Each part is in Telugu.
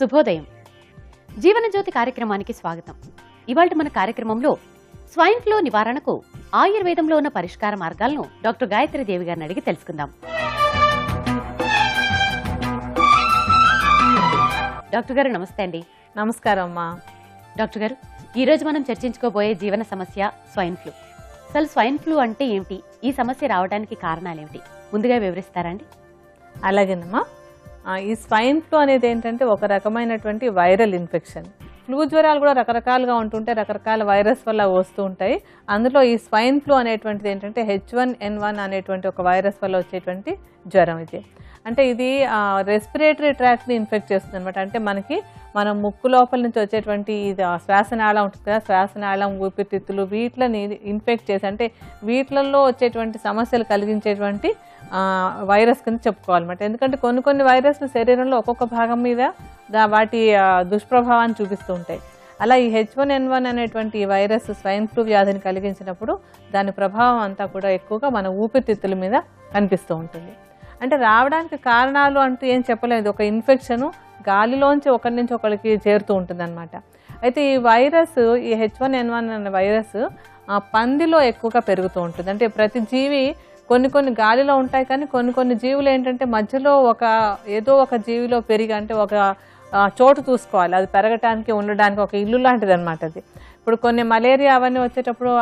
శుభోదయం. జీవనజ్యోతి కార్యక్రమానికి స్వాగతం. ఇవాళ మన కార్యక్రమంలో స్వైన్ ఫ్లూ నివారణకు ఆయుర్వేదంలో ఉన్న పరిష్కార మార్గాలను డాక్టర్ గాయత్రి దేవి గారిని అడిగి తెలుసుకుందాం. డాక్టర్ గారు నమస్తే అండి. నమస్కారం అమ్మా. డాక్టర్ గారు, ఈ రోజు మనం చర్చించుకోబోయే జీవన సమస్య స్వైన్ ఫ్లూ. అసలు స్వైన్ ఫ్లూ అంటే ఏమిటి, ఈ సమస్య రావడానికి కారణాలు ఏమిటి, ముందుగా వివరిస్తారండి? అలాగేనమ్మా. ఈ స్వైన్ ఫ్లూ అనేది ఏంటంటే ఒక రకమైనటువంటి వైరల్ ఇన్ఫెక్షన్. ఫ్లూ జ్వరాలు కూడా రకరకాలుగా ఉంటుంటే రకరకాల వైరస్ వల్ల వస్తూ ఉంటాయి. అందులో ఈ స్వైన్ ఫ్లూ అనేటువంటిది ఏంటంటే H1N1 అనేటువంటి ఒక వైరస్ వల్ల వచ్చేటువంటి జ్వరం ఇది. అంటే ఇది రెస్పిరేటరీ ట్రాక్ట్ని ఇన్ఫెక్ట్ చేస్తుంది అనమాట. అంటే మనం ముక్కు లోపల నుంచి వచ్చేటువంటి ఇది శ్వాసనాళం ఉంటుంది కదా, శ్వాసనాళం, ఊపిరితిత్తులు, వీటిని ఇన్ఫెక్ట్ చేసి, అంటే వీటిలలో వచ్చేటువంటి సమస్యలు కలిగించేటువంటి వైరస్ కింద చెప్పుకోవాలన్నమాట. ఎందుకంటే కొన్ని వైరస్లు శరీరంలో ఒక్కొక్క భాగం మీద వాటి దుష్ప్రభావాన్ని చూపిస్తూ ఉంటాయి. అలా ఈ H1N1 అనేటువంటి ఈ వైరస్ స్వైన్ ఫ్లూ వ్యాధిని కలిగించినప్పుడు దాని ప్రభావం అంతా కూడా ఎక్కువగా మన ఊపిరితిత్తుల మీద కనిపిస్తూ ఉంటుంది. అంటే రావడానికి కారణాలు అంటూ ఏం చెప్పలేదు. ఒక ఇన్ఫెక్షను గాలిలోంచి ఒకరి నుంచి ఒకరికి చేరుతూ ఉంటుంది అనమాట. అయితే ఈ వైరస్, ఈ H1N1 అనే వైరస్ పందిలో ఎక్కువగా పెరుగుతూ ఉంటుంది. అంటే ప్రతి జీవి కొన్ని గాలిలో ఉంటాయి, కానీ కొన్ని జీవులు ఏంటంటే మధ్యలో ఏదో ఒక జీవిలో పెరిగి, అంటే ఒక చోటు చూసుకోవాలి, అది పెరగటానికి ఉండడానికి ఒక ఇల్లు లాంటిది అనమాట అది. ఇప్పుడు కొన్ని మలేరియా అవన్నీ వచ్చేటప్పుడు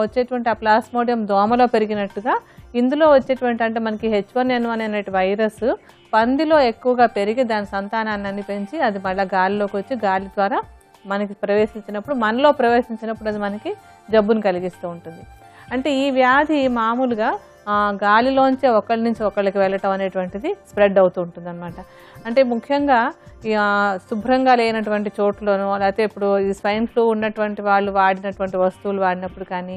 వచ్చేటువంటి ఆ ప్లాస్మోడియం దోమలో పెరిగినట్టుగా ఇందులో వచ్చేటువంటి, అంటే మనకి H1N1 అనే వైరస్ పందిలో ఎక్కువగా పెరిగి దాని సంతానాన్ని పెంచి అది మళ్ళీ గాలిలోకి వచ్చి గాలి ద్వారా మనకి మనలో ప్రవేశించినప్పుడు అది మనకి జబ్బును కలిగిస్తూ ఉంటుంది. అంటే ఈ వ్యాధి మామూలుగా గాలిలోంచే ఒకరి నుంచి ఒకళ్ళకి వెళ్ళటం అనేటువంటిది స్ప్రెడ్ అవుతూ ఉంటుంది అనమాట. అంటే ముఖ్యంగా శుభ్రంగా లేనటువంటి చోట్లోనూ, లేకపోతే ఇప్పుడు ఈ స్వైన్ ఫ్లూ ఉన్నటువంటి వాళ్ళు వాడినటువంటి వస్తువులు వాడినప్పుడు కానీ,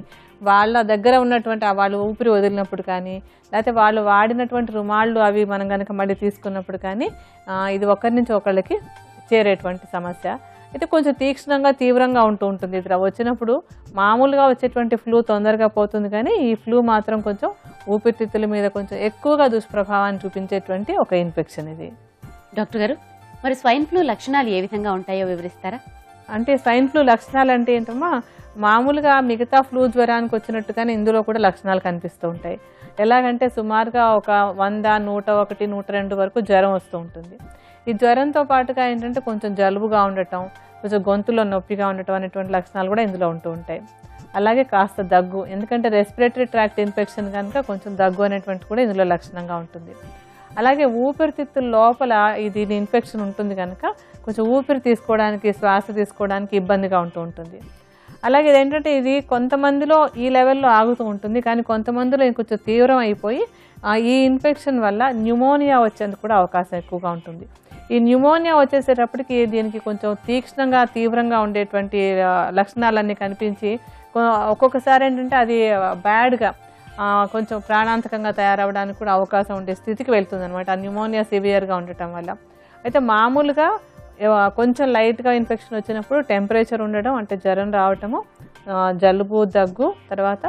వాళ్ళ దగ్గర ఉన్నటువంటి వాళ్ళు ఊపిరి వదిలినప్పుడు కానీ, లేకపోతే వాళ్ళు వాడినటువంటి రుమాళ్ళు అవి మనం కనుక మళ్ళీ తీసుకున్నప్పుడు కానీ ఇది ఒకరి నుంచి ఒకళ్ళకి చేరేటువంటి సమస్య. అయితే కొంచెం తీక్షణంగా, తీవ్రంగా ఉంటుంది. ఇది వచ్చినప్పుడు మామూలుగా వచ్చేటువంటి ఫ్లూ తొందరగా పోతుంది, కానీ ఈ ఫ్లూ మాత్రం కొంచెం ఊపిరితిత్తుల మీద కొంచెం ఎక్కువగా దుష్ప్రభావాన్ని చూపించేటువంటి ఒక ఇన్ఫెక్షన్ ఇది. డాక్టర్ గారు, మరి స్వైన్ ఫ్లూ లక్షణాలు ఏ విధంగా ఉంటాయో వివరిస్తారా? అంటే స్వైన్ ఫ్లూ లక్షణాలు అంటే ఏంటమ్మా, మామూలుగా మిగతా ఫ్లూ జ్వరానికి వచ్చినట్టుగానే ఇందులో కూడా లక్షణాలు కనిపిస్తూ ఉంటాయి. ఎలాగంటే సుమారుగా ఒక 100, 101, 102 వరకు జ్వరం వస్తూ ఉంటుంది. ఈ జ్వరంతో పాటుగా ఏంటంటే కొంచెం జలుబుగా ఉండటం, కొంచెం గొంతులో నొప్పిగా ఉండటం అనేటువంటి లక్షణాలు కూడా ఇందులో ఉంటూ ఉంటాయి. అలాగే కాస్త దగ్గు, ఎందుకంటే రెస్పిరేటరీ ట్రాక్ట్ ఇన్ఫెక్షన్ కనుక కొంచెం దగ్గు అనేటువంటి కూడా ఇందులో లక్షణంగా ఉంటుంది. అలాగే ఊపిరితిత్తుల లోపల దీని ఇన్ఫెక్షన్ ఉంటుంది కనుక కొంచెం ఊపిరి తీసుకోవడానికి, శ్వాస తీసుకోవడానికి ఇబ్బందిగా ఉంటుంది. అలాగే ఇదేంటంటే ఇది కొంతమందిలో ఈ లెవెల్లో ఆగుతూ ఉంటుంది, కానీ కొంతమందిలో కొంచెం తీవ్రం అయిపోయి ఈ ఇన్ఫెక్షన్ వల్ల న్యూమోనియా వచ్చేందుకు కూడా అవకాశం ఎక్కువగా ఉంటుంది. ఈ న్యూమోనియా వచ్చేసేటప్పటికి దీనికి కొంచెం తీక్షణంగా, తీవ్రంగా ఉండేటువంటి లక్షణాలన్నీ కనిపించి ఒక్కొక్కసారి ఏంటంటే అది బ్యాడ్గా కొంచెం ప్రాణాంతకంగా తయారవడానికి కూడా అవకాశం ఉండే స్థితికి వెళ్తుంది అనమాట, ఆ న్యూమోనియా సివియర్గా ఉండటం వల్ల. అయితే మామూలుగా కొంచెం లైట్గా ఇన్ఫెక్షన్ వచ్చినప్పుడు టెంపరేచర్ ఉండడం, అంటే జ్వరం రావటము, జలుబు, దగ్గు, తర్వాత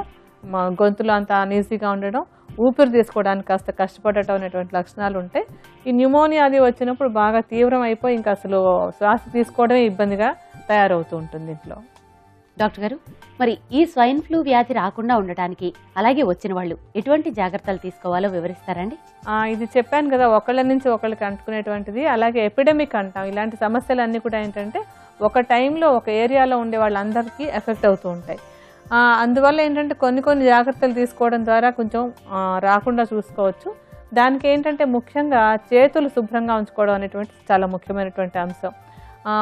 గొంతులో అంత అనీజీగా ఉండడం, ఊపిరి తీసుకోవడానికి కాస్త కష్టపడటం అనేటువంటి లక్షణాలు ఉంటాయి. ఈ న్యూమోనియా అది వచ్చినప్పుడు బాగా తీవ్రం అయిపోయి ఇంకా అసలు శ్వాస తీసుకోవడమే ఇబ్బందిగా తయారవుతూ ఉంటుంది ఇంట్లో. డాక్టర్ గారు, మరి ఈ స్వైన్ ఫ్లూ వ్యాధి రాకుండా ఉండటానికి, అలాగే వచ్చిన వాళ్ళు ఎటువంటి జాగ్రత్తలు తీసుకోవాలో వివరిస్తారండి? ఇది చెప్పాను కదా, ఒకళ్ళ నుంచి ఒకళ్ళకి అంటుకునేటువంటిది. అలాగే ఎపిడమిక్ అంటాం. ఇలాంటి సమస్యలన్నీ కూడా ఏంటంటే ఒక టైంలో ఒక ఏరియాలో ఉండే వాళ్ళందరికీ ఎఫెక్ట్ అవుతూ ఉంటాయి. అందువల్ల ఏంటంటే కొన్ని జాగ్రత్తలు తీసుకోవడం ద్వారా కొంచెం రాకుండా చూసుకోవచ్చు. దానికి ఏంటంటే ముఖ్యంగా చేతులు శుభ్రంగా ఉంచుకోవడం అనేటువంటి చాలా ముఖ్యమైనటువంటి అంశం.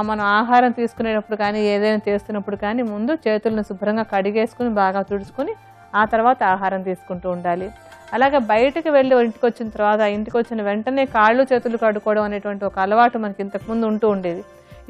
మనం ఆహారం తీసుకునేటప్పుడు కానీ, ఏదైనా చేస్తున్నప్పుడు కానీ ముందు చేతులను శుభ్రంగా కడిగేసుకుని బాగా తుడుచుకొని ఆ తర్వాత ఆహారం తీసుకుంటూ ఉండాలి. అలాగే బయటకు వెళ్ళి ఇంటికి వచ్చిన తర్వాత, ఇంటికి వచ్చిన వెంటనే కాళ్ళు చేతులు కడుక్కోవడం అనేటువంటి ఒక అలవాటు మనకి ఇంతకుముందు ఉంటూ ఉండేది.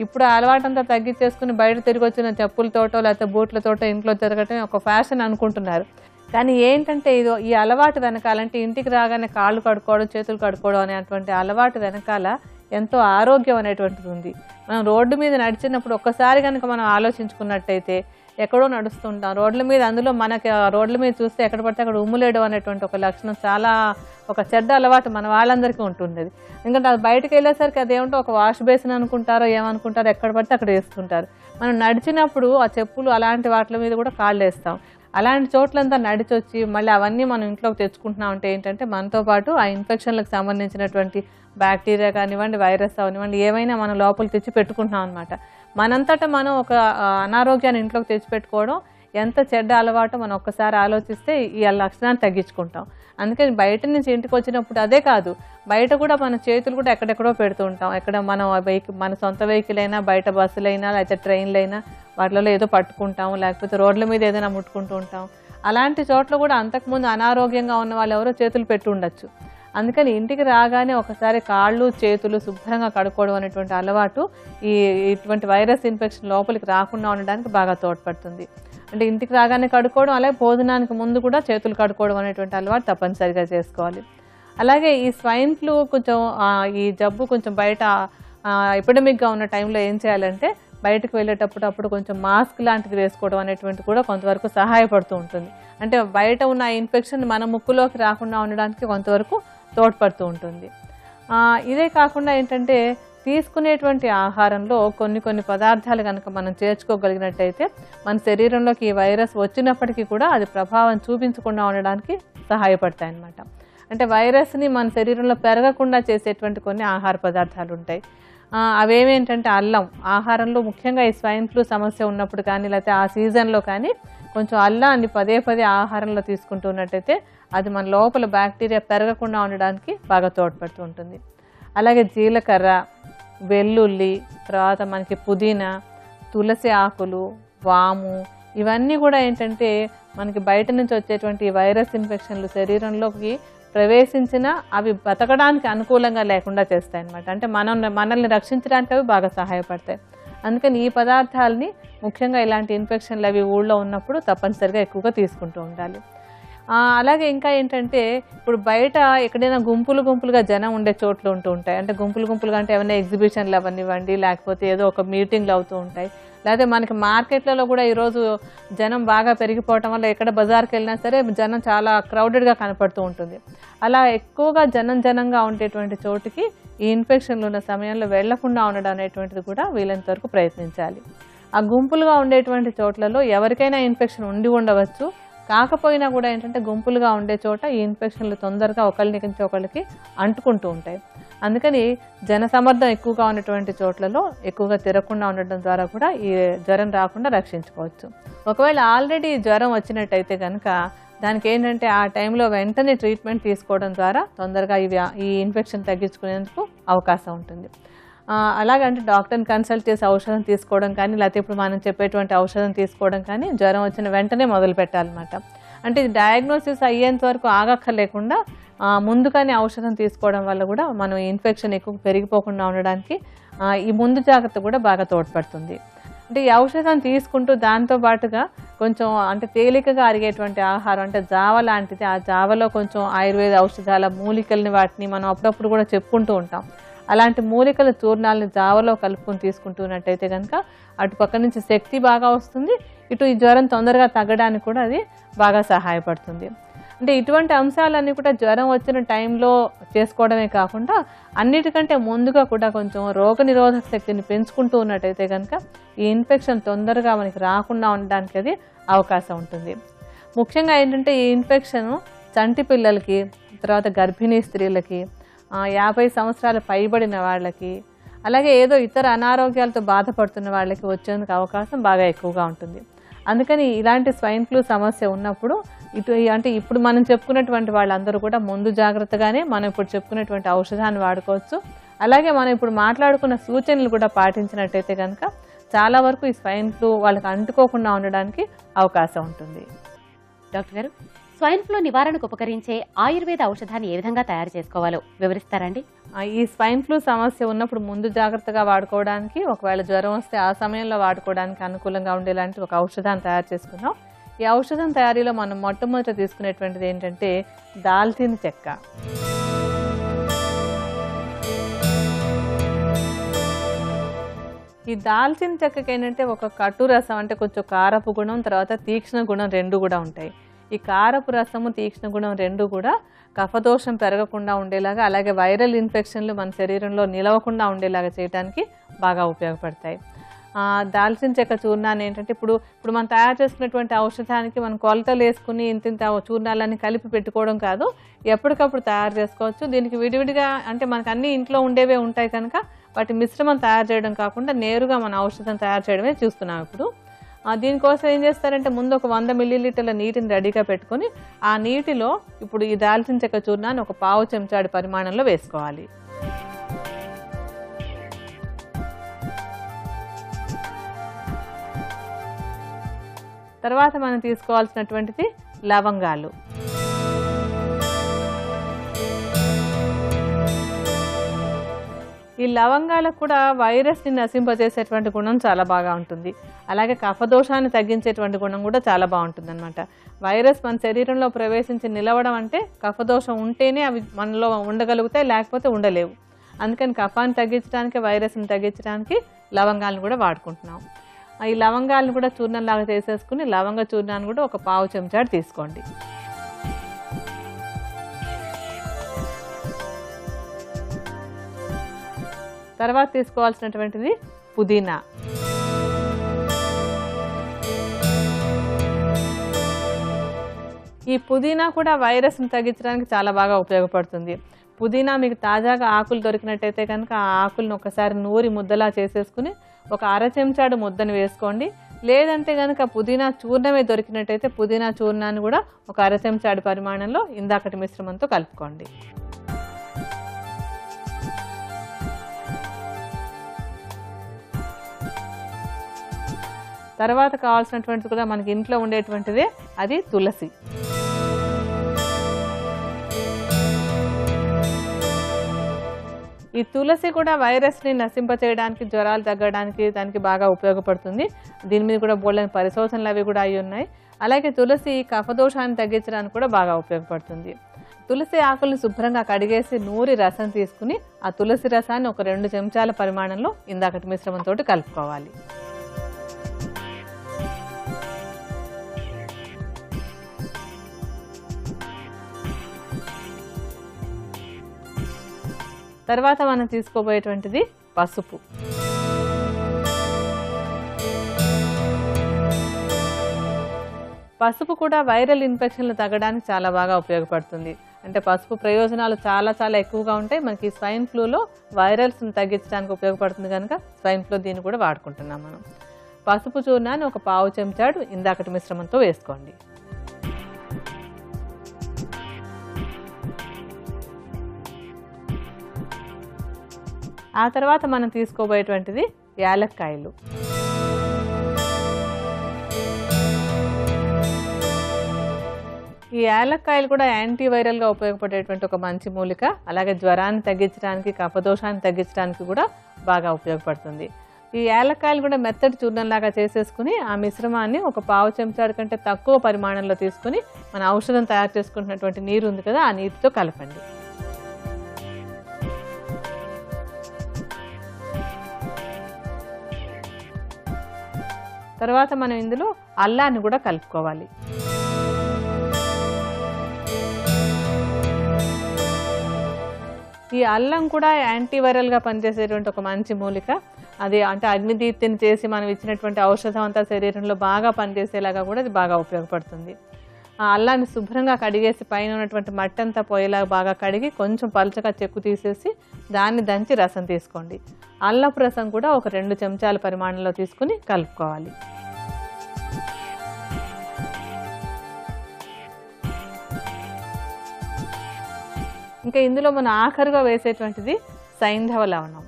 ఇప్పుడు ఆ అలవాటంతా తగ్గించేసుకుని బయట తిరిగి వచ్చిన చెప్పులతోటో లేకపోతే బూట్లతోటో ఇంట్లో తిరగటం ఒక ఫ్యాషన్ అనుకుంటున్నారు. కానీ ఏంటంటే ఈ అలవాటు వెనకాలంటే ఇంటికి రాగానే కాళ్ళు కడుక్కోవడం, చేతులు కడుక్కోవడం అనేటువంటి అలవాటు వెనకాల ఎంతో ఆరోగ్యం అనేటువంటిది ఉంది. మనం రోడ్డు మీద నడిచినప్పుడు ఒక్కసారి కనుక మనం ఆలోచించుకున్నట్టయితే ఎక్కడో నడుస్తుంటాం రోడ్ల మీద, అందులో మనకి రోడ్ల మీద చూస్తే ఎక్కడ పడితే అక్కడ ఉమ్ములేయడం అనేటువంటి ఒక లక్షణం చాలా ఒక చెడ్డ అలవాటు మన వాళ్ళందరికీ ఉంటుంది. ఎందుకంటే అది బయటకు వెళ్ళేసరికి అదేమిటో ఒక వాష్ బేసిన్ అనుకుంటారో ఏమనుకుంటారో, ఎక్కడ పడితే అక్కడ వేసుకుంటారు. మనం నడిచినప్పుడు ఆ చెప్పులు అలాంటి వాటి మీద కూడా కాళ్ళు వేస్తాం. అలాంటి చోట్లంతా నడిచొచ్చి మళ్ళీ అవన్నీ మనం ఇంట్లోకి తెచ్చుకుంటున్నాం అంటే ఏంటంటే మనతో పాటు ఆ ఇన్ఫెక్షన్లకు సంబంధించినటువంటి బ్యాక్టీరియా కానివ్వండి, వైరస్ అవనివ్వండి, ఏమైనా మనం లోపల తెచ్చి పెట్టుకుంటున్నాం అనమాట. మనంతటా మనం ఒక అనారోగ్యాన్ని ఇంట్లోకి తెచ్చిపెట్టుకోవడం ఎంత చెడ్డ అలవాటు మనం ఒక్కసారి ఆలోచిస్తే ఈ లక్షణాన్ని తగ్గించుకుంటాం. అందుకని బయట నుంచి ఇంటికి వచ్చినప్పుడు అదే కాదు, బయట కూడా మన చేతులు కూడా ఎక్కడెక్కడో పెడుతూ ఉంటాం. ఎక్కడ మనం మన సొంత వెహికల్ అయినా, బయట బస్సులైనా, లేకపోతే ట్రైన్లైనా వాటిలో ఏదో పట్టుకుంటాం, లేకపోతే రోడ్ల మీద ఏదైనా ముట్టుకుంటూ ఉంటాం. అలాంటి చోట్ల కూడా అంతకుముందు అనారోగ్యంగా ఉన్న వాళ్ళు ఎవరో చేతులు పెట్టి ఉండొచ్చు. అందుకని ఇంటికి రాగానే ఒకసారి కాళ్ళు చేతులు శుభ్రంగా కడుక్కోవడం అనేటువంటి అలవాటు ఇటువంటి వైరస్ ఇన్ఫెక్షన్ లోపలికి రాకుండా ఉండడానికి బాగా తోడ్పడుతుంది. అంటే ఇంటికి రాగానే కడుక్కోవడం, అలాగే భోజనానికి ముందు కూడా చేతులు కడుక్కోవడం అనేటువంటి అలవాటు తప్పనిసరిగా చేసుకోవాలి. అలాగే ఈ స్వైన్ ఫ్లూ కొంచెం ఈ జబ్బు కొంచెం బయట ఎపిడమిక్గా ఉన్న టైంలో ఏం చేయాలంటే బయటకు వెళ్ళేటప్పుడు కొంచెం మాస్క్ లాంటిది వేసుకోవడం అనేటువంటి కూడా కొంతవరకు సహాయపడుతూ ఉంటుంది. అంటే బయట ఉన్న ఇన్ఫెక్షన్ మన ముక్కులోకి రాకుండా ఉండడానికి కొంతవరకు తోడ్పడుతూ ఉంటుంది. ఇదే కాకుండా ఏంటంటే తీసుకునేటువంటి ఆహారంలో కొన్ని పదార్థాలు కనుక మనం చేర్చుకోగలిగినట్టయితే మన శరీరంలోకి ఈ వైరస్ వచ్చినప్పటికీ కూడా అది ప్రభావం చూపించకుండా ఉండడానికి సహాయపడతాయి అన్నమాట. అంటే వైరస్ని మన శరీరంలో పెరగకుండా చేసేటువంటి కొన్ని ఆహార పదార్థాలు ఉంటాయి. అవేమేంటంటే అల్లం, ఆహారంలో ముఖ్యంగా ఈ స్వైన్ ఫ్లూ సమస్య ఉన్నప్పుడు కానీ లేకపోతే ఆ సీజన్లో కానీ కొంచెం అల్లాన్ని పదే ఆహారంలో తీసుకుంటున్నట్టయితే అది మన లోపల బ్యాక్టీరియా పెరగకుండా ఉండడానికి బాగా తోడ్పడుతూ ఉంటుంది. అలాగే జీలకర్ర, వెల్లుల్లి, తర్వాత మనకి పుదీనా, తులసి ఆకులు, వాము, ఇవన్నీ కూడా ఏంటంటే మనకి బయట నుంచి వచ్చేటువంటి వైరస్ ఇన్ఫెక్షన్లు శరీరంలోకి ప్రవేశించినా అవి బతకడానికి అనుకూలంగా లేకుండా చేస్తాయి అన్నమాట. అంటే మనల్ని రక్షించడానికి అవి బాగా సహాయపడతాయి. అందుకని ఈ పదార్థాలని ముఖ్యంగా ఇలాంటి ఇన్ఫెక్షన్లు అవి ఊళ్ళో ఉన్నప్పుడు తప్పనిసరిగా ఎక్కువగా తీసుకుంటూ ఉండాలి. అలాగే ఇంకా ఏంటంటే ఇప్పుడు బయట ఎక్కడైనా గుంపులుగా జనం ఉండే చోట్లు ఉంటూ ఉంటాయి. అంటే గుంపులుగా అంటే ఏమైనా ఎగ్జిబిషన్లు అవనివ్వండి, లేకపోతే ఏదో ఒక మీటింగ్లు అవుతూ ఉంటాయి. లేకపోతే మనకి మార్కెట్లలో కూడా ఈరోజు జనం బాగా పెరిగిపోవటం వల్ల ఎక్కడ బజార్కి వెళ్ళినా సరే జనం చాలా క్రౌడెడ్గా కనపడుతూ ఉంటుంది. అలా ఎక్కువగా జనంగా ఉండేటువంటి చోటుకి ఈ ఇన్ఫెక్షన్లు ఉన్న సమయంలో వెళ్లకుండా ఉండడం అనేటువంటిది కూడా వీలైనంత వరకు ప్రయత్నించాలి. ఆ గుంపులుగా ఉండేటువంటి చోట్లలో ఎవరికైనా ఇన్ఫెక్షన్ ఉండి ఉండవచ్చు. కాకపోయినా కూడా ఏంటంటే గుంపులుగా ఉండే చోట ఈ ఇన్ఫెక్షన్లు తొందరగా ఒకళ్ళకి నుంచి ఒకళ్ళకి అంటుకుంటూ ఉంటాయి. అందుకని జనసమర్థం ఎక్కువగా ఉన్నటువంటి చోట్లలో ఎక్కువగా తిరగకుండా ఉండడం ద్వారా కూడా ఈ జ్వరం రాకుండా రక్షించుకోవచ్చు. ఒకవేళ ఆల్రెడీ జ్వరం వచ్చినట్టయితే కనుక దానికి ఏంటంటే ఆ టైంలో వెంటనే ట్రీట్మెంట్ తీసుకోవడం ద్వారా తొందరగా ఈ ఇన్ఫెక్షన్ తగ్గించుకునేందుకు అవకాశం ఉంటుంది. అలాగంటే డాక్టర్ని కన్సల్ట్ చేసి ఔషధం తీసుకోవడం కానీ లేకపోతే ఇప్పుడు మనం చెప్పేటువంటి ఔషధం తీసుకోవడం కానీ జ్వరం వచ్చిన వెంటనే మొదలు పెట్టాలన్నమాట. అంటే ఇది డయాగ్నోసిస్ అయ్యేంత వరకు ఆగక్కర్లేకుండా ముందుగానే ఔషధం తీసుకోవడం వల్ల కూడా మనం ఇన్ఫెక్షన్ ఎక్కువ పెరిగిపోకుండా ఉండడానికి ఈ ముందు జాగ్రత్త కూడా బాగా తోడ్పడుతుంది. అంటే ఈ ఔషధం తీసుకుంటూ దాంతో పాటుగా కొంచెం అంటే తేలికగా అరిగేటువంటి ఆహారం అంటే జావ లాంటిది, ఆ జావలో కొంచెం ఆయుర్వేద ఔషధాల మూలికల్ని వాటిని మనం అప్పుడప్పుడు కూడా చెప్పుకుంటూ ఉంటాం. అలాంటి మూలికల చూర్ణాలని జావలో కలుపుకొని తీసుకుంటున్నట్టయితే కనుక అటు పక్క నుంచి శక్తి బాగా వస్తుంది, ఇటు ఈ జ్వరం తొందరగా తగ్గడానికి కూడా అది బాగా సహాయపడుతుంది. అంటే ఇటువంటి అంశాలన్నీ కూడా జ్వరం వచ్చిన టైంలో చేసుకోవడమే కాకుండా అన్నిటికంటే ముందుగా కూడా కొంచెం రోగనిరోధక శక్తిని పెంచుకుంటూ ఉన్నట్టయితే కనుక ఈ ఇన్ఫెక్షన్ తొందరగా మనకి రాకుండా ఉండడానికి అది అవకాశం ఉంటుంది. ముఖ్యంగా ఏంటంటే ఈ ఇన్ఫెక్షన్ చంటి పిల్లలకి, తర్వాత గర్భిణీ స్త్రీలకి, 50 సంవత్సరాలు పైబడిన వాళ్ళకి, అలాగే ఏదో ఇతర అనారోగ్యాలతో బాధపడుతున్న వాళ్ళకి వచ్చేందుకు అవకాశం బాగా ఎక్కువగా ఉంటుంది. అందుకని ఇలాంటి స్వైన్ ఫ్లూ సమస్య ఉన్నప్పుడు అంటే ఇప్పుడు మనం చెప్పుకున్నటువంటి వాళ్ళందరూ కూడా ముందు జాగ్రత్తగానే మనం ఇప్పుడు చెప్పుకున్నటువంటి ఔషధాన్ని వాడుకోవచ్చు. అలాగే మనం ఇప్పుడు మాట్లాడుకున్న సూచనలు కూడా పాటించినట్టయితే కనుక చాలా వరకు ఈ స్వైన్ ఫ్లూ వాళ్ళకి అంటుకోకుండా ఉండడానికి అవకాశం ఉంటుంది. డాక్టర్ గారు, స్వైన్ ఫ్లూ నివారణకు ఉపకరించే ఆయుర్వేద ఔషధాన్ని ఏ విధంగా తయారు చేసుకోవాలో వివరిస్తారండి? ఈ స్వైన్ ఫ్లూ సమస్య ఉన్నప్పుడు ముందు జాగ్రత్తగా వాడుకోవడానికి, ఒకవేళ జ్వరం వస్తే ఆ సమయంలో వాడుకోవడానికి అనుకూలంగా ఉండేలాంటి ఒక ఔషధాన్ని తయారు చేసుకున్నాం. ఈ ఔషధం తయారీలో మనం మొట్టమొదట తీసుకునేటువంటిది ఏంటంటే దాల్చిన చెక్క. ఈ దాల్చిన చెక్కకి ఏంటంటే ఒక కటు రసం అంటే కొంచెం కారపు గుణం, తర్వాత తీక్ష్ణ గుణం రెండు కూడా ఉంటాయి. ఈ కారపు రసము తీక్ష్ణ గుణం రెండు కూడా కఫదోషం పెరగకుండా ఉండేలాగా, అలాగే వైరల్ ఇన్ఫెక్షన్లు మన శరీరంలో నిలవకుండా ఉండేలాగా చేయడానికి బాగా ఉపయోగపడతాయి. దాల్చిన చెక్క చూర్ణాన్ని ఏంటంటే ఇప్పుడు మనం తయారు చేసుకున్నటువంటి ఔషధానికి మనం కొలతలు వేసుకుని ఇంత చూర్ణాలన్నీ కలిపి పెట్టుకోవడం కాదు, ఎప్పటికప్పుడు తయారు చేసుకోవచ్చు. దీనికి విడివిడిగా అంటే మనకు అన్ని ఇంట్లో ఉండేవే ఉంటాయి కనుక వాటి మిశ్రమం తయారు చేయడం కాకుండా నేరుగా మన ఔషధం తయారు చేయడమే చూస్తున్నాం ఇప్పుడు. దీనికోసం ఏం చేస్తారంటే ముందు ఒక 100 ml నీటిని రెడీగా పెట్టుకొని ఆ నీటిలో ఇప్పుడు ఈ దాల్చిన చెక్క చూర్ణాన్ని ఒక పావు చెంచాడు పరిమాణంలో వేసుకోవాలి. తర్వాత మనం తీసుకోవాల్సినటువంటిది లవంగాలు. ఈ లవంగాలకు కూడా వైరస్ని నశింపజేసేటువంటి గుణం చాలా బాగా ఉంటుంది. అలాగే కఫదోషాన్ని తగ్గించేటువంటి గుణం కూడా చాలా బాగుంటుంది అనమాట. వైరస్ మన శరీరంలో ప్రవేశించి నిలవడం అంటే కఫదోషం ఉంటేనే అవి మనలో ఉండగలుగుతాయి, లేకపోతే ఉండలేవు. అందుకని కఫాన్ని తగ్గించడానికి, వైరస్ని తగ్గించడానికి లవంగాలను కూడా వాడుకుంటున్నాం. ఈ లవంగాలను కూడా చూర్ణంలాగా చేసేసుకుని లవంగ చూర్ణాన్ని కూడా ఒక పావు చెంచాడు తీసుకోండి. తర్వాత తీసుకోవాల్సినటువంటిది పుదీనా. ఈ పుదీనా కూడా వైరస్ని తగ్గించడానికి చాలా బాగా ఉపయోగపడుతుంది. పుదీనా మీకు తాజాగా ఆకులు దొరికినట్టయితే కనుక ఆ ఆకులను ఒకసారి నూరి ముద్దలా చేసేసుకుని ఒక అర చెంచాడు ముద్దను వేసుకోండి. లేదంటే కనుక పుదీనా చూర్ణమే దొరికినట్టయితే పుదీనా చూర్ణాన్ని కూడా ఒక అర చెంచాడు పరిమాణంలో ఇందాకటి మిశ్రమంతో కలుపుకోండి. తర్వాత కావాల్సినటువంటిది కూడా మనకి ఇంట్లో ఉండేటువంటిదే, అది తులసి. ఈ తులసి కూడా వైరస్ని నశింపచేయడానికి, జ్వరాలు తగ్గడానికి దానికి బాగా ఉపయోగపడుతుంది. దీని మీద కూడా బోల్డని పరిశోధనలు అవి కూడా అయి ఉన్నాయి. అలాగే తులసి కఫదోషాన్ని తగ్గించడానికి కూడా బాగా ఉపయోగపడుతుంది. తులసి ఆకుల్ని శుభ్రంగా కడిగేసి నూరి రసం తీసుకుని ఆ తులసి రసాన్ని ఒక 2 చెంచాల పరిమాణంలో ఇందాకటి మిశ్రమంతో కలుపుకోవాలి. తర్వాత మనం తీసుకోబోయేటువంటిది పసుపు. పసుపు కూడా వైరల్ ఇన్ఫెక్షన్లు తగ్గడానికి చాలా బాగా ఉపయోగపడుతుంది. అంటే పసుపు ప్రయోజనాలు చాలా చాలా ఎక్కువగా ఉంటాయి. మనకి స్వైన్ ఫ్లూలో వైరల్స్ని తగ్గించడానికి ఉపయోగపడుతుంది కనుక స్వైన్ ఫ్లూ దీన్ని కూడా వాడుకుంటున్నాం మనం. పసుపు చూర్ణాన్ని ఒక పావు చెంచాడు ఇందాకటి మిశ్రమంతో వేసుకోండి. ఆ తర్వాత మనం తీసుకోబోయేటువంటిది యాలక్కాయలు. ఈ యాలక్కాయలు కూడా యాంటీవైరల్గా ఉపయోగపడేటువంటి ఒక మంచి మూలిక. అలాగే జ్వరాన్ని తగ్గించడానికి, కఫదోషాన్ని తగ్గించడానికి కూడా బాగా ఉపయోగపడుతుంది. ఈ యాలక్కాయలు కూడా మెత్తటి చూర్ణంలాగా చేసేసుకుని ఆ మిశ్రమాన్ని ఒక పావు చెంచాడు కంటే తక్కువ పరిమాణంలో తీసుకుని మన ఔషధం తయారు చేసుకుంటున్నటువంటి నీరు ఉంది కదా, ఆ నీటితో కలపండి. తర్వాత మనం ఇందులో అల్లాన్ని కూడా కలుపుకోవాలి. ఈ అల్లం కూడా యాంటీవైరల్గా పనిచేసేటువంటి ఒక మంచి మూలిక. అది అంటే అగ్నిదీప్తిని చేసి మనం ఇచ్చినటువంటి ఔషధం అంతా శరీరంలో బాగా పనిచేసేలాగా కూడా అది బాగా ఉపయోగపడుతుంది. ఆ అల్లాన్ని శుభ్రంగా కడిగేసి పైన ఉన్నటువంటి మట్టి అంతా పోయేలాగా బాగా కడిగి కొంచెం పలుచగా చెక్కు తీసేసి దాన్ని దంచి రసం తీసుకోండి. అల్లపు రసం కూడా ఒక 2 చెంచాల పరిమాణంలో తీసుకుని కలుపుకోవాలి. ఇంకా ఇందులో మనం ఆఖరుగా వేసేటువంటిది సైంధవ లవణం.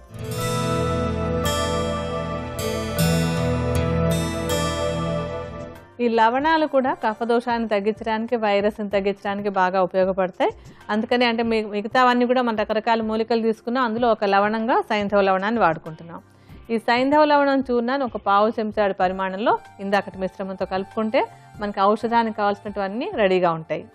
ఈ లవణాలు కూడా కఫదోషాన్ని తగ్గించడానికి, వైరస్ని తగ్గించడానికి బాగా ఉపయోగపడతాయి. అందుకని అంటే మిగతావన్నీ కూడా మనం రకరకాల మూలికలు తీసుకున్నాం, అందులో ఒక లవణంగా సైంధవ లవణాన్ని వాడుకుంటున్నాం. ఈ సైంధవ లవణం చూర్ణాన్ని ఒక పావు చెంచాడు పరిమాణంలో ఇందాకటి మిశ్రమంతో కలుపుకుంటే మనకి ఔషధానికి కావాల్సినటువన్నీ రెడీగా ఉంటాయి.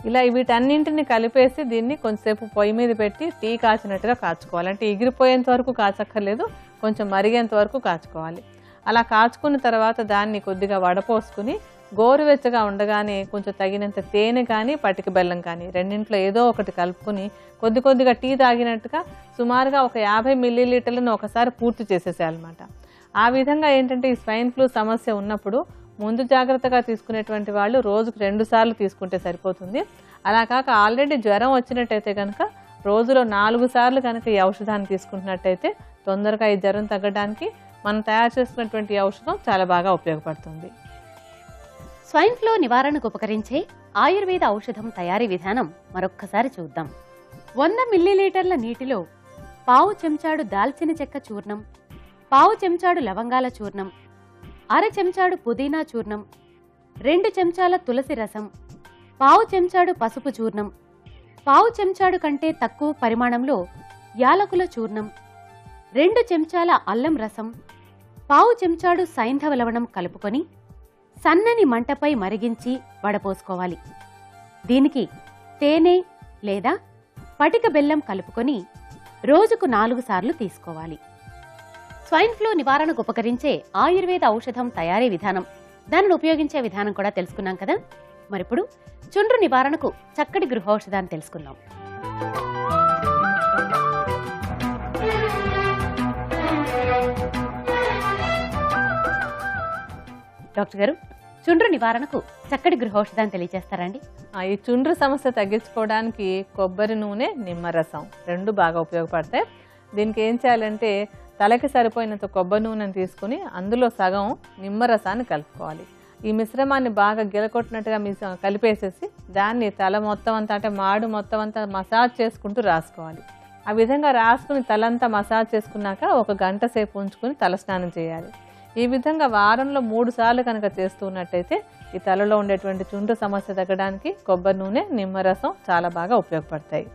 ఇలా వీటన్నింటిని కలిపేసి దీన్ని కొంచెంసేపు పొయ్యి మీద పెట్టి టీ కాచినట్టుగా కాచుకోవాలి. అంటే ఎగిరిపోయేంత వరకు కాచక్కర్లేదు, కొంచెం మరిగేంత వరకు కాచుకోవాలి. అలా కాచుకున్న తర్వాత దాన్ని కొద్దిగా వడపోసుకుని గోరువెచ్చగా ఉండగానే కొంచెం తగినంత తేనె కానీ పటిక బెల్లం కానీ రెండింట్లో ఏదో ఒకటి కలుపుకొని కొద్దిగా టీ తాగినట్టుగా సుమారుగా ఒక 50 మిల్లీలీటర్లను ఒకసారి పూర్తి చేసేసేయాలన్నమాట. ఆ విధంగా ఏంటంటే ఈ స్వైన్ ఫ్లూ సమస్య ఉన్నప్పుడు ముందు జాగ్రత్తగా తీసుకునేటువంటి వాళ్ళు రోజుకు 2 సార్లు తీసుకుంటే సరిపోతుంది. అలా కాక ఆల్రెడీ జ్వరం వచ్చినట్టయితే కనుక రోజులో 4 సార్లు కనుక ఈ ఔషధాన్ని తీసుకుంటున్నట్టయితే తొందరగా ఈ జ్వరం తగ్గడానికి మనం తయారు చేసుకున్నటువంటి ఔషధం చాలా బాగా ఉపయోగపడుతుంది. స్వైన్ ఫ్లూ నివారణకు ఉపకరించే ఆయుర్వేద ఔషధం తయారీ విధానం మరొక్కసారి చూద్దాం. 100 మిల్లీలీటర్ల నీటిలో పావు చెంచాడు దాల్చిన చెక్క చూర్ణం, పావు చెంచాడు లవంగాల చూర్ణం, అర చెంచాడు పుదీనా చూర్ణం, 2 చెంచాల తులసి రసం, పావు చెంచాడు పసుపు చూర్ణం, పావు చెంచాడు కంటే తక్కువ పరిమాణంలో యాలకుల చూర్ణం, 2 చెంచాల అల్లం రసం, పావు చెంచాడు సైంధవ లవణం కలుపుకొని సన్నని మంటపై మరిగించి వడపోసుకోవాలి. దీనికి తేనె లేదా పటిక బెల్లం కలుపుకొని రోజుకు 4 సార్లు తీసుకోవాలి. స్వైన్ ఫ్లూ నివారణకు ఉపకరించే ఆయుర్వేద ఔషధం తయారీ విధానం, దానిని ఉపయోగించే విధానం కూడా తెలుసుకున్నాం కదా. మరిప్పుడు చుండ్రు నివారణకు చక్కటి గృహౌషధాన్ని తెలుసుకుందాం. డాక్టర్ గారు, చుండ్రు నివారణకు చక్కటి గృహౌషధాన్ని తెలియజేస్తారండి? ఈ చుండ్రు సమస్య తగ్గించుకోవడానికి కొబ్బరి నూనె, నిమ్మరసం 2 బాగా ఉపయోగపడతాయి. దీనికి ఏం చేయాలంటే తలకి సరిపోయినంత కొబ్బరి నూనెను తీసుకుని అందులో సగం నిమ్మరసాన్ని కలుపుకోవాలి. ఈ మిశ్రమాన్ని బాగా గిలకొట్టినట్టుగా కలిపేసేసి దాన్ని తల మొత్తం అంతా అంటే మాడు మొత్తం అంతా మసాజ్ చేసుకుంటూ రాసుకోవాలి. ఆ విధంగా రాసుకుని తలంతా మసాజ్ చేసుకున్నాక 1 గంట సేపు ఉంచుకుని తలస్నానం చేయాలి. ఈ విధంగా వారంలో 3 సార్లు కనుక చేస్తూ ఉన్నట్టయితే ఈ తలలో ఉండేటువంటి చుండ్రు సమస్య తగ్గడానికి కొబ్బరి నూనె, నిమ్మరసం చాలా బాగా ఉపయోగపడతాయి.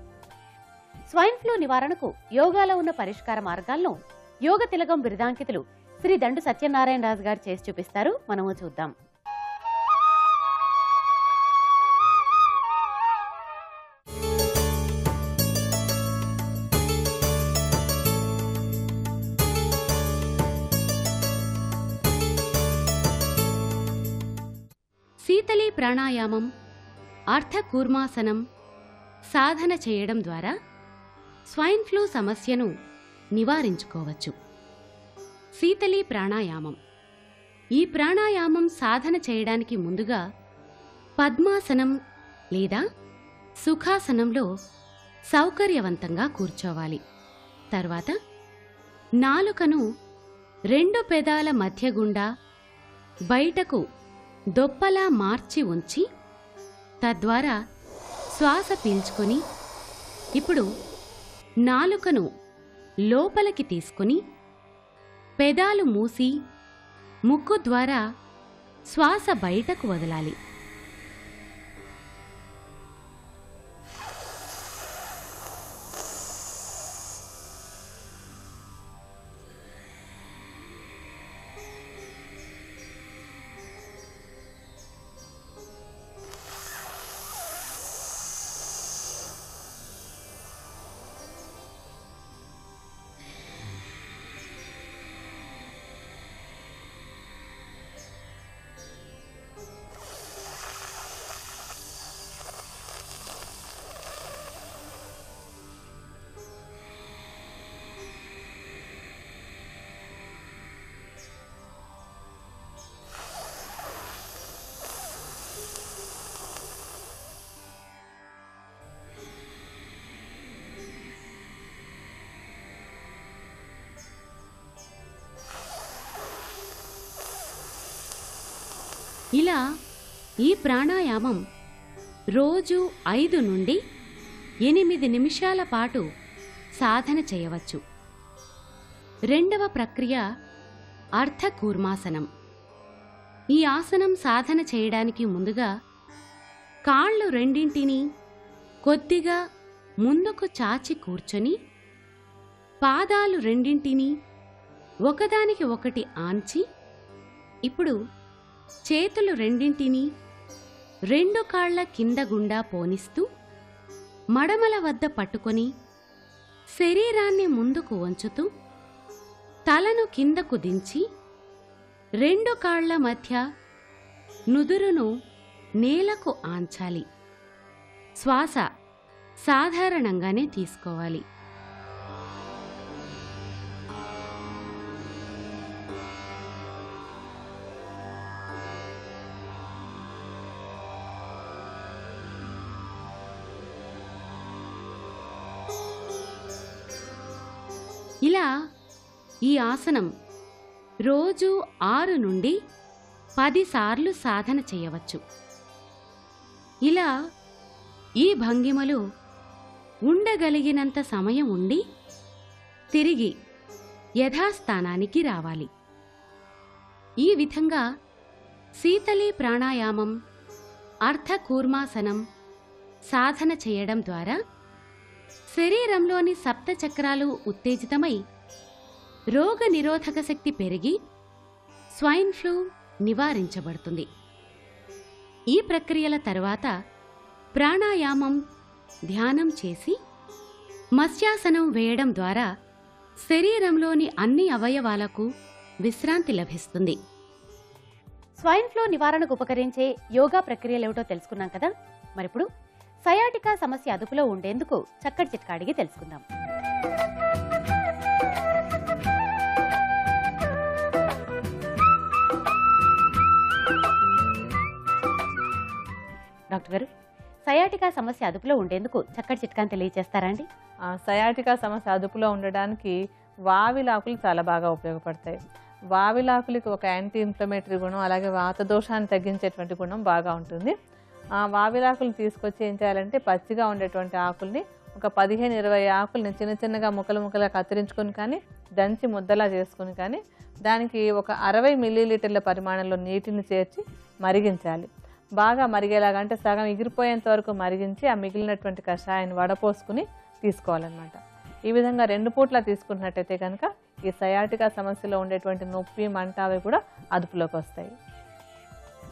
స్వైన్ ఫ్లూ నివారణకు యోగాలో ఉన్న పరిష్కార మార్గాలను యోగ తిలకం బిరుదాంకితులు శ్రీ దండు సత్యనారాయణ రాజు గారు చేసి చూపిస్తారు. మనము చూద్దాం. శీతళీ ప్రాణాయామం, అర్థకూర్మాసనం సాధన చేయడం ద్వారా స్వైన్ ఫ్లూ సమస్యను నివారించుకోవచ్చు. శీతళీ ప్రాణాయామం. ఈ ప్రాణాయామం సాధన చేయడానికి ముందుగా పద్మాసనం లేదా సుఖాసనంలో సౌకర్యవంతంగా కూర్చోవాలి. తర్వాత నాలుకను 2 పెదాల మధ్య గుండా బయటకు దొప్పలా మార్చి ఉంచి తద్వారా శ్వాస పీల్చుకొని ఇప్పుడు నాలుకను లోపలికి తీసుకుని పెదాలు మూసి ముక్కు ద్వారా శ్వాస బయటకు వదలాలి. ఇలా ఈ ప్రాణాయామం రోజు 5 నుండి 8 నిమిషాల పాటు సాధన చేయవచ్చు. రెండవ ప్రక్రియ అర్థకూర్మాసనం. ఈ ఆసనం సాధన చేయడానికి ముందుగా కాళ్ళు రెండింటినీ కొద్దిగా ముందుకు చాచి కూర్చొని పాదాలు రెండింటినీ ఒకదానికి ఒకటి ఆంచి ఇప్పుడు చేతులు రెండింటినీ రెండు కాళ్ల కింద గుండా పోనిస్తూ మడమల వద్ద పట్టుకొని శరీరాన్ని ముందుకు వంచుతూ తలను కిందకు దించి రెండు కాళ్ల మధ్య నుదురును నేలకు ఆంచాలి. శ్వాస సాధారణంగానే తీసుకోవాలి. ఇలా ఈ ఆసనం రోజు 6 నుండి 10 సార్లు సాధన చేయవచ్చు. ఇలా ఈ భంగిమలో ఉండగలిగినంత సమయం ఉండి తిరిగి యథాస్థానానికి రావాలి. ఈ విధంగా శీతళీ ప్రాణాయామం, అర్ధకూర్మాసనం సాధన చేయడం ద్వారా శరీరంలోని సప్త చక్రాలు ఉత్తేజితమై రోగ నిరోధక శక్తి పెరిగి స్వైన్ ఫ్లూ నివారించబడుతుంది. ఈ ప్రక్రియల తర్వాత ప్రాణాయామం, ధ్యానం చేసి మత్స్యాసనం వేయడం ద్వారా శరీరంలోని అన్ని అవయవాలకు విశ్రాంతి లభిస్తుంది. స్వైన్ ఫ్లూ నివారణకు ఉపకరించే యోగా ప్రక్రియలేమిటో తెలుసుకున్నాం కదా. మరిప్పుడు సయాటికా సమస్య అదుపులో ఉండేందుకు చక్కటి చిట్కా అడిగి తెలుసుకుందాం. డాక్టర్ గారు, సయాటికా సమస్య అదుపులో ఉండేందుకు చక్కటి చిట్కాని తెలియజేస్తారా అండి? సయాటికా సమస్య అదుపులో ఉండడానికి వావిలాకులు చాలా బాగా ఉపయోగపడతాయి. వావిలాకులకి ఒక యాంటీ ఇన్ఫ్లమేటరీ గుణం, అలాగే వాత దోషాన్ని తగ్గించేటువంటి గుణం బాగా ఉంటుంది. వావిలాకులు తీసుకొచ్చి ఏం చేయాలంటే పచ్చిగా ఉండేటువంటి ఆకుల్ని ఒక 15-20 ఆకుల్ని చిన్న చిన్నగా ముక్కలుగా కత్తిరించుకొని కానీ దంచి ముద్దలా చేసుకుని కానీ దానికి ఒక 60 మిల్లీలీటర్ల పరిమాణంలో నీటిని చేర్చి మరిగించాలి. బాగా మరిగేలాగా అంటే సగం ఎగిరిపోయేంత వరకు మరిగించి ఆ మిగిలినటువంటి కషాయాన్ని వడపోసుకుని తీసుకోవాలన్నమాట. ఈ విధంగా 2 పూట్ల తీసుకున్నట్టయితే కనుక ఈ సయాటికా సమస్యలో ఉండేటువంటి నొప్పి, మంట అవి కూడా అదుపులోకి వస్తాయి.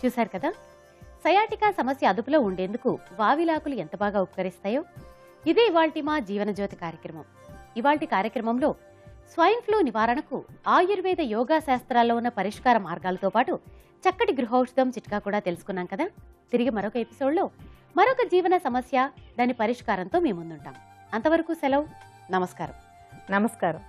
చూశారు కదా, సయాటికా సమస్య అదుపులో ఉండేందుకు వావిలాకులు ఎంత బాగా ఉపకరిస్తాయో. ఇదే ఇవాల్టి మా జీవనజ్యోతి కార్యక్రమం. ఇవాల్టి కార్యక్రమంలో స్వైన్ ఫ్లూ నివారణకు ఆయుర్వేద యోగా శాస్త్రాల్లో ఉన్న పరిష్కార మార్గాలతో పాటు చక్కటి గృహౌషధం చిట్కా కూడా తెలుసుకున్నాం కదా. తిరిగి మరొక ఎపిసోడ్లో మరొక జీవన సమస్య, దాని పరిష్కారంతో మీ ముందుంటాం. అంతవరకు సెలవు. నమస్కారం. నమస్కారం.